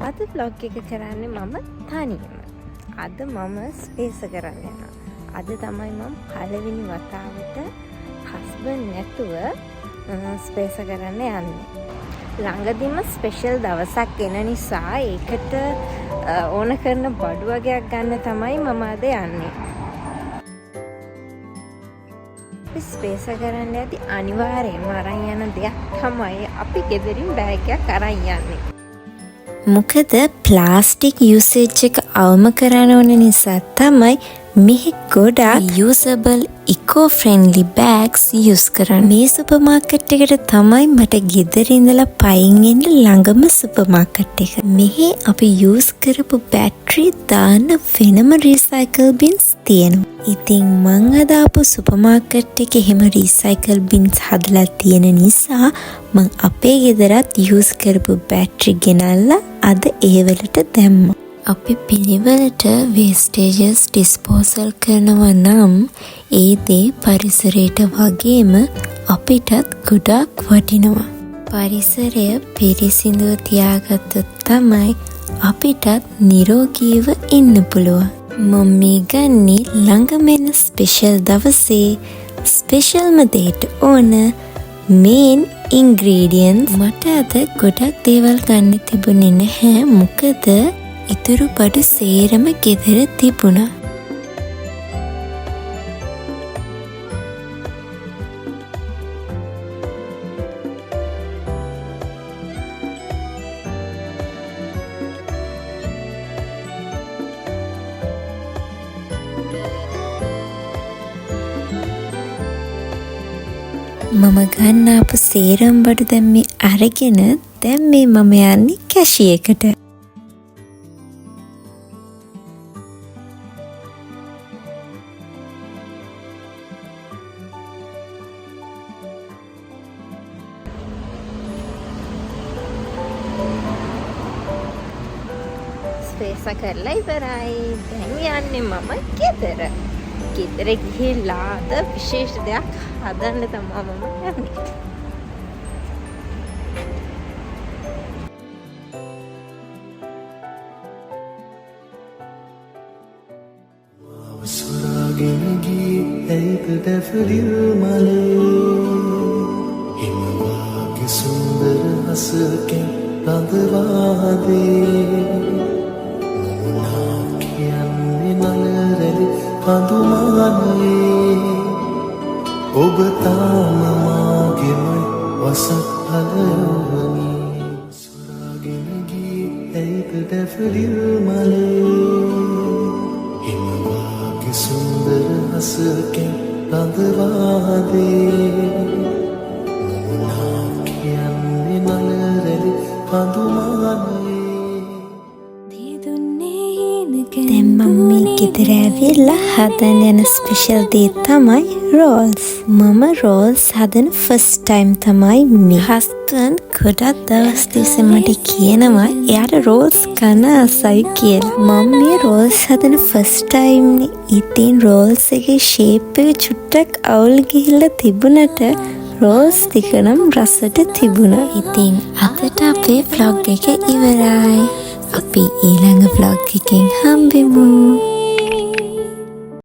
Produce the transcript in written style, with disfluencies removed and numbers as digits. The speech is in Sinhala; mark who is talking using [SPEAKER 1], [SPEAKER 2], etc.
[SPEAKER 1] අද vlog එක කරන්නේ මම තනියම. අද මම ස්පේස් කරන්න යනවා. අද තමයි මම පළවෙනි වතාවට හස්බන්ඩ් නැතුව ස්පේස් කරන්න යන්නේ. ළඟදිම ස්පෙෂල් දවසක් එන නිසා ඒකට ඕන කරන බඩු වගේක් ගන්න තමයි මම අද යන්නේ. ස්පේස් කරන්න යද්දි අනිවාර්යයෙන්ම අරන් යන දෙයක් තමයි අපි ගෙදරින් බෑග් එකක් අරන් යන්නේ.
[SPEAKER 2] මොකද ප්ලාස්ටික් යූසේජ් එක අවම කරන්න ඕන නිසා තමයි මෙහි ගොඩාක් යූසබල් ඉකෝ ෆ්‍රෙන්ඩ්ලි බෑග්ස් යූස් කරන්නේ. මේ සුපර් මාකට් එකට තමයි මට ගෙදර ඉඳලා පයින් එන්න ළඟම සුපර් මාකට් එක. මෙහි අපි යූස් කරපු බැටරි දාන්න වෙනම රීසයිකල් බින්ස් තියෙනවා. ඉතින් මං හදාපු සුපර් මාකට් එකේ එහෙම රීසයිකල් බින්ස් හදලා තියෙන නිසා මං අපේ ගෙදරත් යූස් කරපු බැටරි ගෙනල්ලා අද ඒවලට දැම්මා. අපි පිළිවෙලට වේස්ටේජස් ඩිස්පෝසල් කරනවා නම් ඒ දේ පරිසරයට වගේම අපිටත් ගොඩක් වටිනවා. පරිසරය පිරිසිදුව තියාගත්තොත් තමයි අපිටත් නිරෝගීව ඉන්න පුළුවන්. මම මේ ගන්නේ ළඟම එන ස්පෙෂල් දවසේ ස්පෙෂල්ම දේට ඕන මේන් ඉන්ග්‍රීඩියන්ට්ස්. මට අද ගොඩක් දේවල් ගන්න තිබුණේ නැහැ. මොකද ඉතුරු බඩු සේරම ගෙදර තිබුණා. මම ගන්න ආපු සේරම බඩු දැන් මේ අරගෙන දැන් මේ මම යන්නේ කැෂියකට.
[SPEAKER 1] ස්පේස් කරලා ඉවරයි. දැන් යන්නේ මම ගෙදර. ගෙදර ගිහිල්ලා අද විශේෂ දෙයක් හදන්න තමයි මම යන්නේ.
[SPEAKER 3] සුරාගෙන ගියේ ඇයිද ඩැෆඩිල් මලේ හිමවාගේ සුන්දර හසකින් රඳවාදේ මොනා කියන්නේ නලරැලි කඳුමානේ ඔබ තාම මාගෙමයි වසක් හලවනි සුරාගෙන ගියේ ඇයිද ඩැෆඩිල් මලේ හිමවාගේ සුන්දර හසකින් රඳවාදේ මොනා කියන්නේ නලරැලි කඳුමානේ
[SPEAKER 2] දැන් මම මේ ගෙදර ඇවිල්ලා හදන්න යන ස්පෙෂල් දේ තමයි රෝල්ස්. මම රෝල්ස් හදන ෆස්ට් ටයිම් තමයි මේ. හස්බන්ඩ් ගොඩක් දවස් තිස්සේ මට කියනවා එයාට රෝල්ස් කන්න ආසයි කියලා. මම මේ රෝල්ස් හදන ෆස්ට් ටයිම් නේ. ඉතින් රෝල්ස් එකේ ෂේප් එක චුට්ටක් අවුල් ගිහිල්ලා තිබුණට රෝල්ස් ටික නම් රසට තිබුණා. ඉතින් අදට අපේ vlog එක ඉවරයි. අපි ඊළඟ vlog එකෙන් හම්බෙමු.